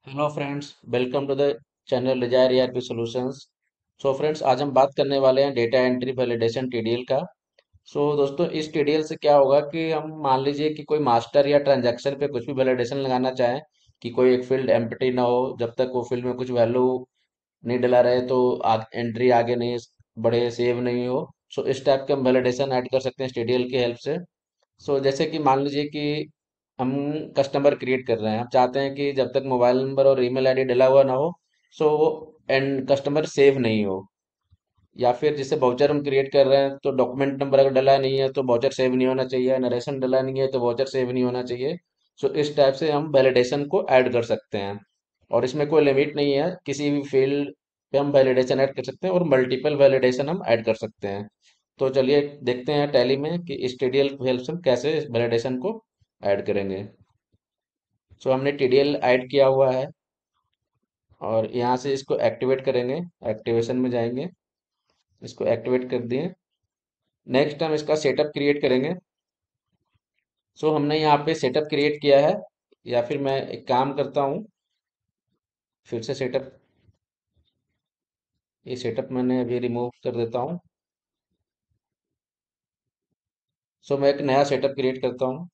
Hello friends, welcome to the channel Desire ERP Solutions. So friends, आज हम बात करने वाले हैं डेटा एंट्री वैलिडेशन टीडीएल का। सो दोस्तों, इस टीडीएल से क्या होगा कि हम मान लीजिए कि कोई मास्टर या ट्रांजैक्शन पे कुछ भी वैलिडेशन लगाना चाहें कि कोई एक फील्ड एम्प्टी ना हो, जब तक वो फील्ड में कुछ वैल्यू नहीं डला रहे तो एंट्री आगे नहीं बढ़े, सेव नहीं हो। सो इस टाइप के हम वैलिडेशन ऐड कर सकते हैं इस टीडीएल की हेल्प से। सो जैसे कि मान लीजिए कि हम कस्टमर क्रिएट कर रहे हैं, हम चाहते हैं कि जब तक मोबाइल नंबर और ईमेल आईडी डला हुआ ना हो, सो वो एंड कस्टमर सेव नहीं हो। या फिर जैसे वाउचर हम क्रिएट कर रहे हैं तो डॉक्यूमेंट नंबर अगर डला नहीं है तो वाउचर सेव नहीं होना चाहिए, नरेशन डला नहीं है तो वाउचर सेव नहीं होना चाहिए। सो इस टाइप से हम वैलिडेशन को ऐड कर सकते हैं। और इसमें कोई लिमिट नहीं है, किसी भी फील्ड पे हम वैलिडेशन ऐड कर सकते हैं और मल्टीपल वैलिडेशन हम ऐड कर सकते हैं। तो चलिए देखते हैं टैली में कि इस टीडीएल की हेल्प से हम कैसे वैलिडेशन को ऐड करेंगे। सो हमने टीडीएल ऐड किया हुआ है और यहाँ से इसको एक्टिवेट करेंगे। एक्टिवेशन में जाएंगे, इसको एक्टिवेट कर दिए। नेक्स्ट हम इसका सेटअप क्रिएट करेंगे। सो हमने यहाँ पे सेटअप क्रिएट किया है, या फिर मैं एक काम करता हूँ, फिर से सेटअप, ये सेटअप मैंने अभी रिमूव कर देता हूँ। सो मैं एक नया सेटअप क्रिएट करता हूँ।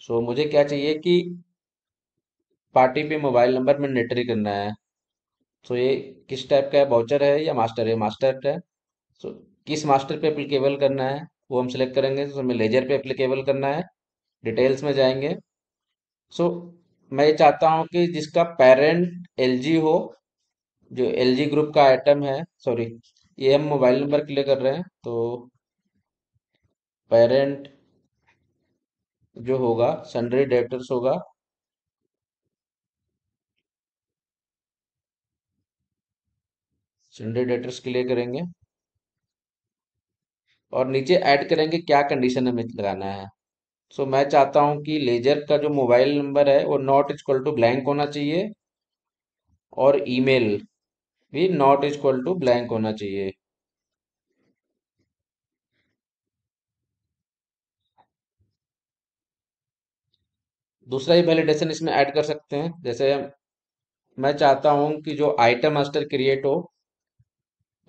सो मुझे क्या चाहिए कि पार्टी पे मोबाइल नंबर मैंडेटरी करना है। सो ये किस टाइप का है, वाउचर है या मास्टर है? मास्टर है। सो किस मास्टर पे एप्लीकेबल करना है वो हम सिलेक्ट करेंगे। तो हमें लेजर पे एप्लीकेबल करना है। डिटेल्स में जाएंगे। सो मैं ये चाहता हूँ कि जिसका पेरेंट एलजी हो, जो एलजी ग्रुप का आइटम है, सॉरी, ये हम मोबाइल नंबर के लिए कर रहे हैं तो पेरेंट जो होगा सन्ड्री डेटर्स होगा। सन्ड्री डेटर्स के लिए करेंगे और नीचे ऐड करेंगे क्या कंडीशन हमें लगाना है। सो मैं चाहता हूँ कि लेजर का जो मोबाइल नंबर है वो नॉट इक्वल टू ब्लैंक होना चाहिए और ईमेल भी नॉट इक्वल टू ब्लैंक होना चाहिए। दूसरा ही वैलिडेशन इसमें ऐड कर सकते हैं, जैसे मैं चाहता हूँ कि जो आइटम मास्टर क्रिएट हो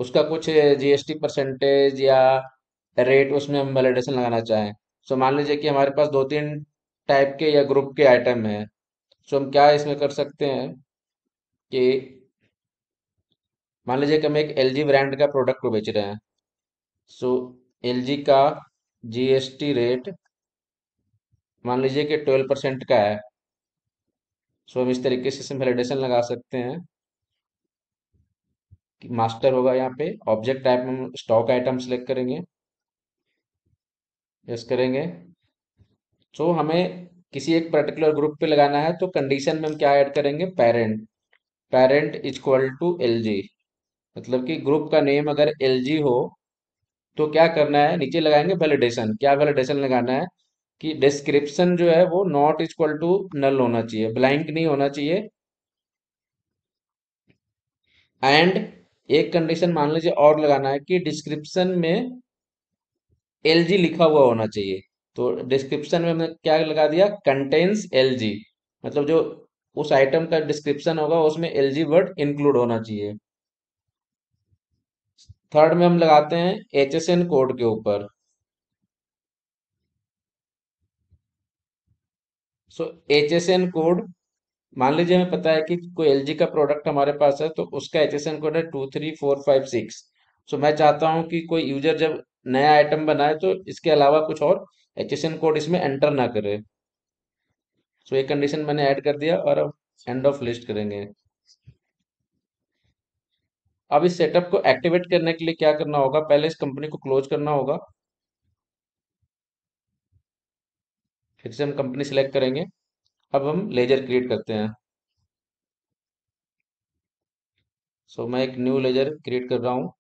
उसका कुछ जीएसटी परसेंटेज या रेट उसमें हम वैलिडेशन लगाना चाहें। सो मान लीजिए कि हमारे पास दो तीन टाइप के या ग्रुप के आइटम हैं। सो हम क्या इसमें कर सकते हैं कि मान लीजिए कि हम एक एलजी ब्रांड का प्रोडक्ट को बेच रहे हैं। सो एलजी का जीएसटी रेट मान लीजिए कि 12% का है। सो हम इस तरीके से इसमें वैलिडेशन लगा सकते हैं कि मास्टर होगा यहाँ पे। ऑब्जेक्ट टाइप में हम स्टॉक आइटम सेलेक्ट करेंगे, यस करेंगे। सो हमें किसी एक पर्टिकुलर ग्रुप पे लगाना है तो कंडीशन में हम क्या ऐड करेंगे, parent. Parent equal to LG, मतलब कि ग्रुप का नेम अगर एलजी हो तो क्या करना है, नीचे लगाएंगे वैलिडेशन। क्या वैलिडेशन लगाना है कि डिस्क्रिप्शन जो है वो नॉट इक्वल टू नल होना चाहिए, ब्लैंक नहीं होना चाहिए। एंड एक कंडीशन मान लीजिए और लगाना है कि डिस्क्रिप्शन में एलजी लिखा हुआ होना चाहिए। तो डिस्क्रिप्शन में हमने क्या लगा दिया, कंटेन्स एलजी, मतलब जो उस आइटम का डिस्क्रिप्शन होगा उसमें एलजी वर्ड इंक्लूड होना चाहिए। थर्ड में हम लगाते हैं एचएसएन कोड के ऊपर। सो एचएसएन कोड, मान लीजिए हमें पता है कि कोई एलजी का प्रोडक्ट हमारे पास है तो उसका एचएसएन कोड है 23456। सो मैं चाहता हूं कि कोई यूजर जब नया आइटम बनाए तो इसके अलावा कुछ और एचएसएन कोड इसमें एंटर ना करे। सो ये कंडीशन मैंने ऐड कर दिया और अब एंड ऑफ लिस्ट करेंगे। अब इस सेटअप को एक्टिवेट करने के लिए क्या करना होगा, पहले इस कंपनी को क्लोज करना होगा। फिर से हम कंपनी सिलेक्ट करेंगे। अब हम लेजर क्रिएट करते हैं। सो मैं एक न्यू लेजर क्रिएट कर रहा हूँ।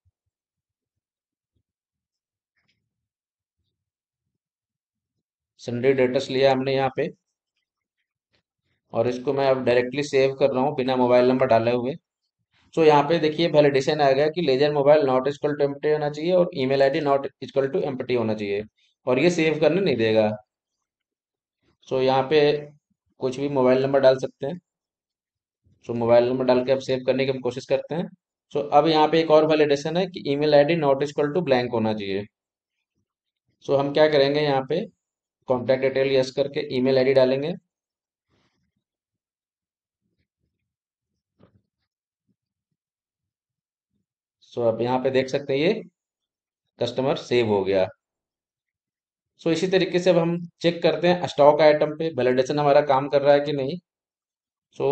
सन्डे डेटस लिया हमने यहाँ पे और इसको मैं अब डायरेक्टली सेव कर रहा हूँ बिना मोबाइल नंबर डाले हुए। सो यहाँ पे देखिए वैलिडेशन आ गया कि ledger mobile not equal to empty होना चाहिए और email ID not equal to empty होना चाहिए, और ये सेव करने नहीं देगा। सो यहाँ पे कुछ भी मोबाइल नंबर डाल सकते हैं। सो मोबाइल नंबर डाल के अब सेव करने की हम कोशिश करते हैं। सो अब यहाँ पे एक और वैलिडेशन है कि email ID not equal to blank होना चाहिए। सो हम क्या करेंगे, यहाँ पे कॉन्टैक्ट डिटेल यस करके ईमेल आईडी डालेंगे। सो अब यहाँ पे देख सकते हैं ये कस्टमर सेव हो गया। सो इसी तरीके से अब हम चेक करते हैं स्टॉक आइटम पे वैलिडेशन हमारा काम कर रहा है कि नहीं। सो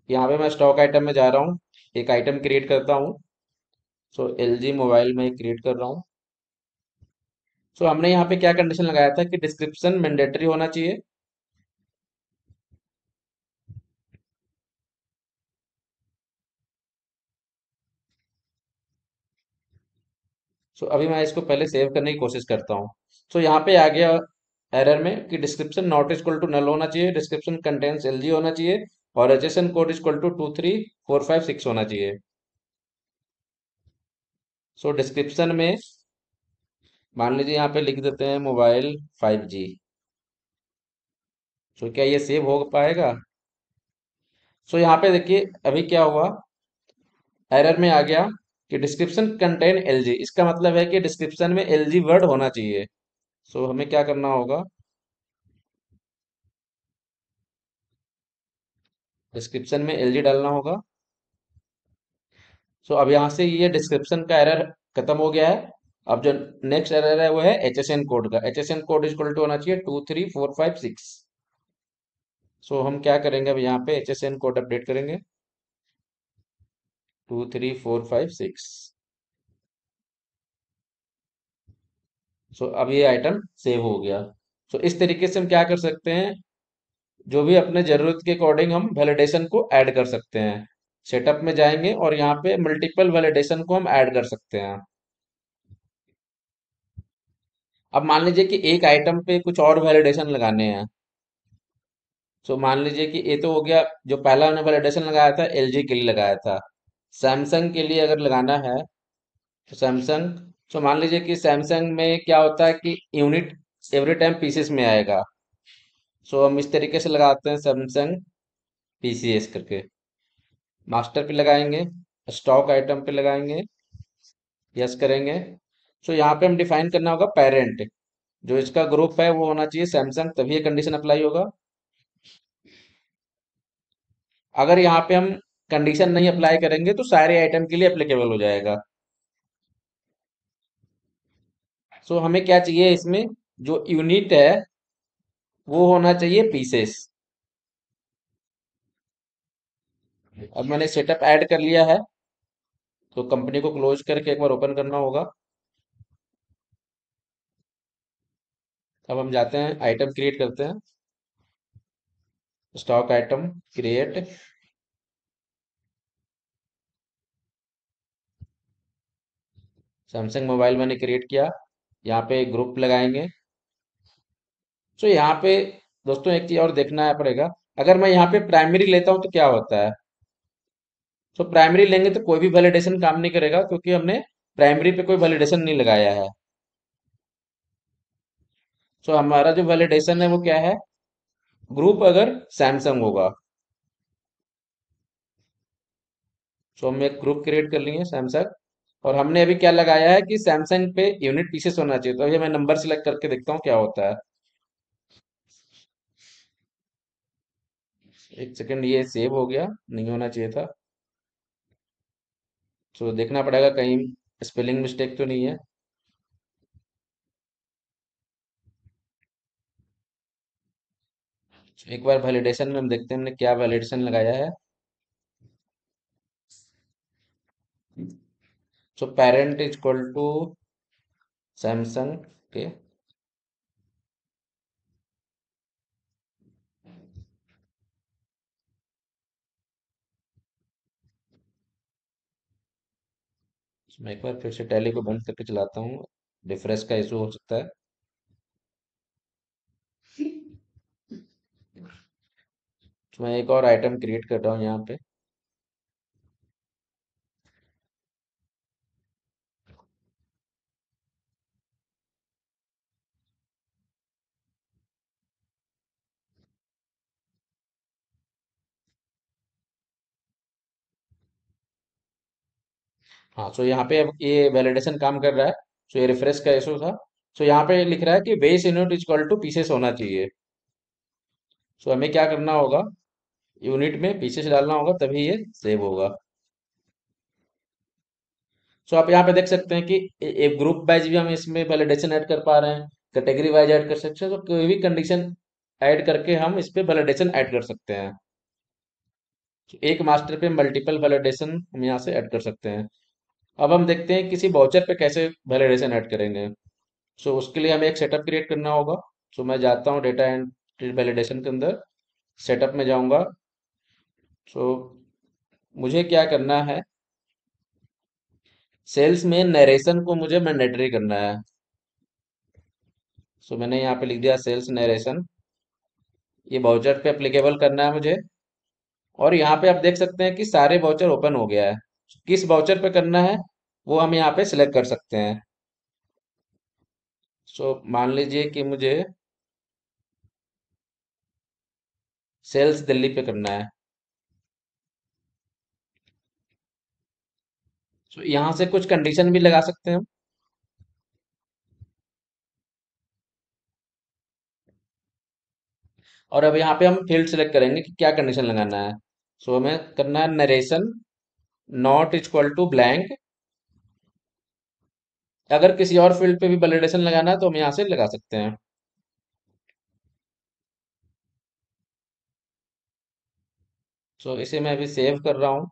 यहाँ पे मैं स्टॉक आइटम में जा रहा हूँ, एक आइटम क्रिएट करता हूँ। सो एलजी मोबाइल में क्रिएट कर रहा हूँ। सो हमने यहाँ पे क्या कंडीशन लगाया था कि डिस्क्रिप्शन मैंडेटरी होना चाहिए। सो अभी मैं इसको पहले सेव करने की कोशिश करता हूँ। सो यहाँ पे आ गया एरर में कि description not equal to null होना चाहिए, डिस्क्रिप्शन कंटेंट्स एलजी होना चाहिए, और एचएसएन कोड इक्वल टू 23456 होना चाहिए। सो डिस्क्रिप्शन में मान लीजिए यहाँ पे लिख देते हैं मोबाइल 5G। सो क्या ये सेव हो पाएगा? सो यहाँ पे देखिए अभी क्या हुआ, एरर में आ गया कि डिस्क्रिप्शन कंटेन एलजी, इसका मतलब है कि डिस्क्रिप्शन में एलजी वर्ड होना चाहिए। सो हमें क्या करना होगा, डिस्क्रिप्शन में एलजी डालना होगा। सो अब यहाँ से ये डिस्क्रिप्शन का एरर खत्म हो गया है। अब जो नेक्स्ट एरर है वो है एचएसएन कोड का। एचएसएन कोड इक्वल टू होना चाहिए 23456। सो हम क्या करेंगे, अब यहाँ पे एचएसएन कोड अपडेट करेंगे 23456। सो अब ये आइटम सेव हो गया। सो इस तरीके से हम क्या कर सकते हैं, जो भी अपने जरूरत के अकॉर्डिंग हम वैलिडेशन को ऐड कर सकते हैं। सेटअप में जाएंगे और यहाँ पे मल्टीपल वैलिडेशन को हम ऐड कर सकते हैं। अब मान लीजिए कि एक आइटम पे कुछ और वैलिडेशन लगाने हैं। सो मान लीजिए कि ये तो हो गया, जो पहला हमने वैलिडेशन लगाया था एलजी के लिए लगाया था। सैमसंग के लिए अगर लगाना है तो सैमसंग, सो मान लीजिए कि सैमसंग में क्या होता है कि यूनिट एवरी टाइम पीसेस में आएगा। सो हम इस तरीके से लगाते हैं सैमसंग पीसीएस करके, मास्टर पे लगाएंगे, स्टॉक आइटम पे लगाएंगे, यस करेंगे। सो यहाँ पे हम डिफाइन करना होगा पेरेंट, जो इसका ग्रुप है वो होना चाहिए सैमसंग, तभी ये कंडीशन अप्लाई होगा। अगर यहाँ पे हम कंडीशन नहीं अप्लाई करेंगे तो सारे आइटम के लिए एप्लीकेबल हो जाएगा। सो हमें क्या चाहिए इसमें, जो यूनिट है वो होना चाहिए पीसेस। अब मैंने सेटअप ऐड कर लिया है, तो कंपनी को क्लोज करके एक बार ओपन करना होगा। अब हम जाते हैं आइटम क्रिएट करते हैं, stock item create. Samsung mobile मैंने क्रिएट किया, यहाँ पे ग्रुप लगाएंगे। सो यहाँ पे दोस्तों एक चीज और देखना है पड़ेगा, अगर मैं यहाँ पे प्राइमरी लेता हूँ तो क्या होता है। सो प्राइमरी लेंगे तो कोई भी वैलिडेशन काम नहीं करेगा, क्योंकि हमने प्राइमरी पे कोई वैलिडेशन नहीं लगाया है। सो हमारा जो वैलिडेशन है वो क्या है, ग्रुप अगर सैमसंग होगा। सो हम एक ग्रुप क्रिएट कर लिए सैमसंग, और हमने अभी क्या लगाया है कि सैमसंग पे यूनिट पीसेस होना चाहिए। तो अभी मैं नंबर सिलेक्ट करके देखता हूँ क्या होता है। एक सेकंड, ये सेव हो गया, नहीं होना चाहिए था। सो देखना पड़ेगा कहीं स्पेलिंग मिस्टेक तो नहीं है। एक बार वैलिडेशन में हम देखते हैं हमने क्या वैलिडेशन लगाया है। So parent is equal to Samsung के। मैं एक बार फिर से टैली को बंद करके चलाता हूँ, रिफ्रेश का इशू हो सकता है। तो मैं एक और आइटम क्रिएट कर रहा हूँ यहाँ पे। हाँ, सो यहाँ पे अब ये वैलिडेशन काम कर रहा है। सो ये रिफ्रेश का इशू था। सो यहाँ पे लिख रहा है कि base unit is equal two pieces होना चाहिए। सो हमें क्या करना होगा, यूनिट में पीसेस डालना होगा, तभी ये सेव होगा। सो आप यहाँ पे देख सकते हैं कि एक ग्रुप वाइज भी हम इसमें वैलिडेशन ऐड कर पा रहे हैं, कैटेगरी वाइज ऐड कर सकते हैं। तो कोई भी कंडीशन ऐड करके हम इस पे वैलिडेशन ऐड कर सकते हैं। तो एक मास्टर पे मल्टीपल वैलिडेशन हम यहाँ से ऐड कर सकते हैं। अब हम देखते हैं किसी वाउचर पे कैसे वैलिडेशन ऐड करेंगे। सो उसके लिए हमें एक सेटअप क्रिएट करना होगा। सो मैं जाता हूँ डेटा एंड वैलिडेशन के अंदर, सेटअप में जाऊंगा। सो मुझे क्या करना है, सेल्स में नरेशन को मुझे मैंडेटरी करना है। सो मैंने यहाँ पे लिख दिया सेल्स नरेशन, ये वाउचर पे एप्लीकेबल करना है मुझे। और यहाँ पे आप देख सकते हैं कि सारे वाउचर ओपन हो गया है। किस वाउचर पे करना है वो हम यहाँ पे सिलेक्ट कर सकते हैं। सो मान लीजिए कि मुझे सेल्स दिल्ली पे करना है। सो यहाँ से कुछ कंडीशन भी लगा सकते हैं हम। और अब यहाँ पे हम फील्ड सेलेक्ट करेंगे कि क्या कंडीशन लगाना है। सो हमें करना है narration not equal to blank. अगर किसी और फील्ड पे भी वैलिडेशन लगाना है तो हम यहाँ से लगा सकते हैं। सो इसे मैं अभी सेव कर रहा हूँ।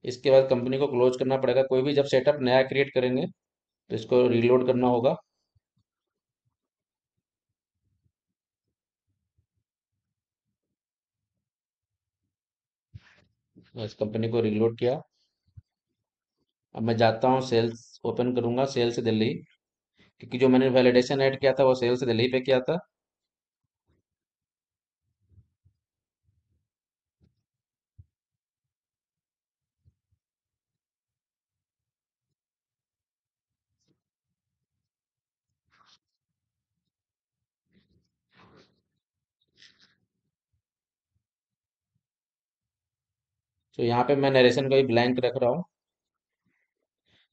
इसके बाद कंपनी को क्लोज करना पड़ेगा। कोई भी जब सेटअप नया क्रिएट करेंगे तो इसको रीलोड करना होगा। मैं इस कंपनी को रीलोड किया। अब मैं जाता हूँ सेल्स ओपन करूंगा, सेल्स दिल्ली, क्योंकि जो मैंने वैलिडेशन ऐड किया था वो सेल्स दिल्ली पे किया था। तो यहाँ पे मैं नरेशन का भी ब्लैंक रख रहा हूँ।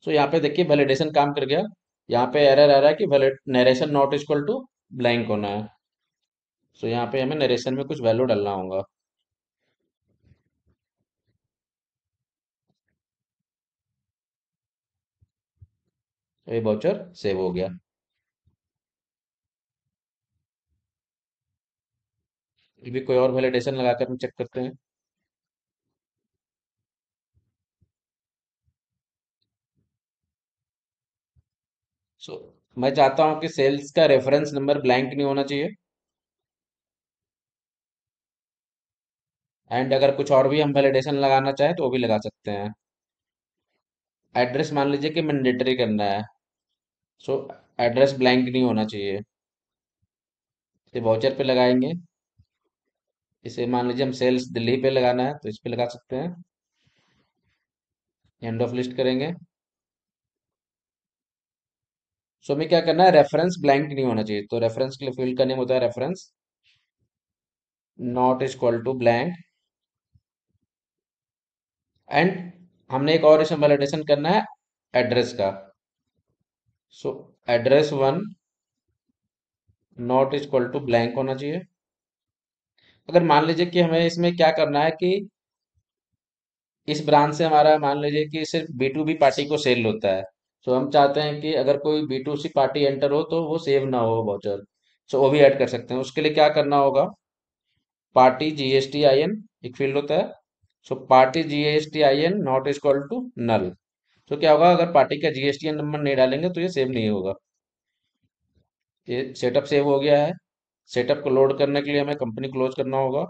तो यहाँ पे देखिए वैलिडेशन काम कर गया। यहाँ पे एरर आ रहा है कि valid narration not equal to blank होना है। तो यहाँ पे हमें नरेशन में कुछ वैल्यू डालना होगा। तो ये वाउचर सेव हो गया। ये भी कोई और वैलिडेशन लगाकर हम चेक करते हैं। सो मैं चाहता हूँ कि सेल्स का रेफरेंस नंबर ब्लैंक नहीं होना चाहिए। एंड अगर कुछ और भी हम वैलिडेशन लगाना चाहें तो वो भी लगा सकते हैं। एड्रेस मान लीजिए कि मैंडेटरी करना है। सो एड्रेस ब्लैंक नहीं होना चाहिए। इसे वाउचर पे लगाएंगे। इसे मान लीजिए हम सेल्स दिल्ली पे लगाना है तो इस पे लगा सकते हैं। एंड ऑफ लिस्ट करेंगे। सो हमें क्या करना है, रेफरेंस ब्लैंक नहीं होना चाहिए। तो रेफरेंस के लिए फील्ड का नेम होता है reference not equal to blank. And हमने एक और इसमें वैलिडेशन करना है एड्रेस का। So address one not equal to blank होना चाहिए। अगर मान लीजिए कि हमें इसमें क्या करना है कि इस ब्रांच से हमारा मान लीजिए कि सिर्फ बी टू बी पार्टी को सेल होता है। तो हम चाहते हैं कि अगर कोई B to C party enter हो तो वो सेव ना हो वाउचर। सो वो भी ऐड कर सकते हैं। उसके लिए क्या करना होगा, पार्टी जीएसटी आई एन एक फील्ड होता है। So party GST I N not equal to null. तो क्या होगा, अगर पार्टी का जीएसटी नंबर नहीं डालेंगे तो ये सेव नहीं होगा। ये सेटअप सेव हो गया है। सेटअप को लोड करने के लिए हमें कंपनी क्लोज करना होगा।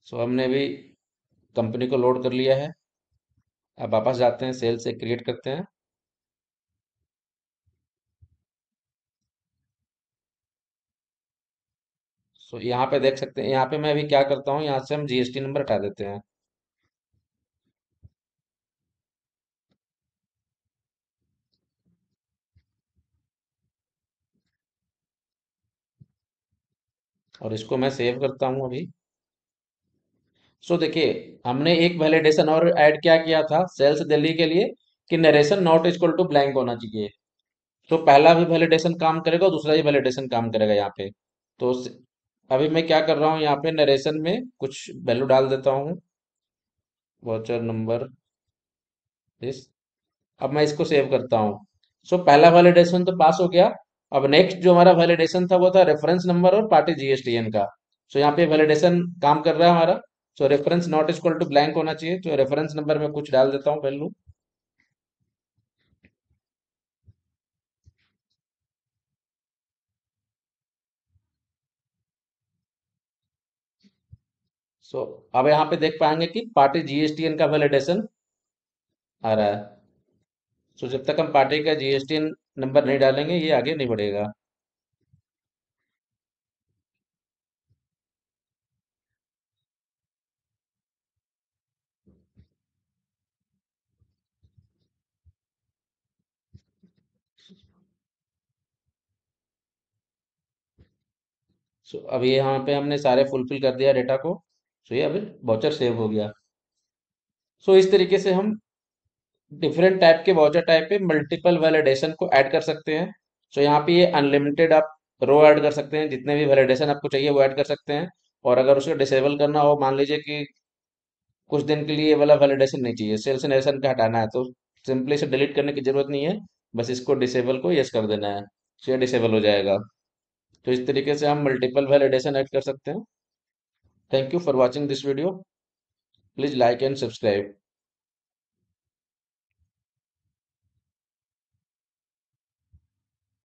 सो हमने भी कंपनी को लोड कर लिया है। अब वापस जाते हैं, सेल से क्रिएट करते हैं। सो यहाँ पे देख सकते हैं, यहाँ पे मैं अभी क्या करता हूँ, यहाँ से हम जीएसटी नंबर हटा देते हैं। और इसको मैं सेव करता हूँ अभी। सो देखिए, हमने एक वैलिडेशन और ऐड क्या किया था सेल्स दिल्ली के लिए, कि narration not equal to blank होना चाहिए। तो पहला भी वैलिडेशन काम करेगा और दूसरा भी वैलिडेशन काम करेगा यहाँ पे। तो अभी मैं क्या कर रहा हूँ, यहाँ पे नरेशन में कुछ वैल्यू डाल देता हूँ, वाउचर नंबर दिस। अब मैं इसको सेव करता हूँ। सो पहला वैलिडेशन तो पास हो गया। अब नेक्स्ट जो हमारा वैलिडेशन था वो था रेफरेंस नंबर और पार्टी जीएसटीएन का। सो यहाँ पे वैलिडेशन काम कर रहा है हमारा। So reference not equal to blank होना चाहिए, तो रेफरेंस नंबर में कुछ डाल देता हूँ वैल्यू। सो अब यहाँ पे देख पाएंगे कि पार्टी जीएसटीएन का वैलिडेशन आ रहा है। सो जब तक हम पार्टी का जीएसटीएन नंबर नहीं डालेंगे ये आगे नहीं बढ़ेगा। सो अब ये यहाँ पे हमने सारे फुलफिल कर दिया डेटा को। सो ये अभी वाउचर सेव हो गया। सो इस तरीके से हम डिफरेंट टाइप के वाउचर टाइप पे मल्टीपल वैलिडेशन को ऐड कर सकते हैं। सो यहाँ पे ये अनलिमिटेड आप रो ऐड कर सकते हैं, जितने भी वैलिडेशन आपको चाहिए वो ऐड कर सकते हैं। और अगर उसको डिसेबल करना हो, मान लीजिए कि कुछ दिन के लिए ये वाला वैलिडेशन नहीं चाहिए, सेल्स नेशन का हटाना है, तो सिंपली इसे डिलीट करने की जरूरत नहीं है। बस इसको डिसेबल को यस कर देना है, तो ये डिसेबल हो जाएगा। तो इस तरीके से हम मल्टीपल वैलिडेशन ऐड कर सकते हैं। Thank you for watching this video. Please like and subscribe.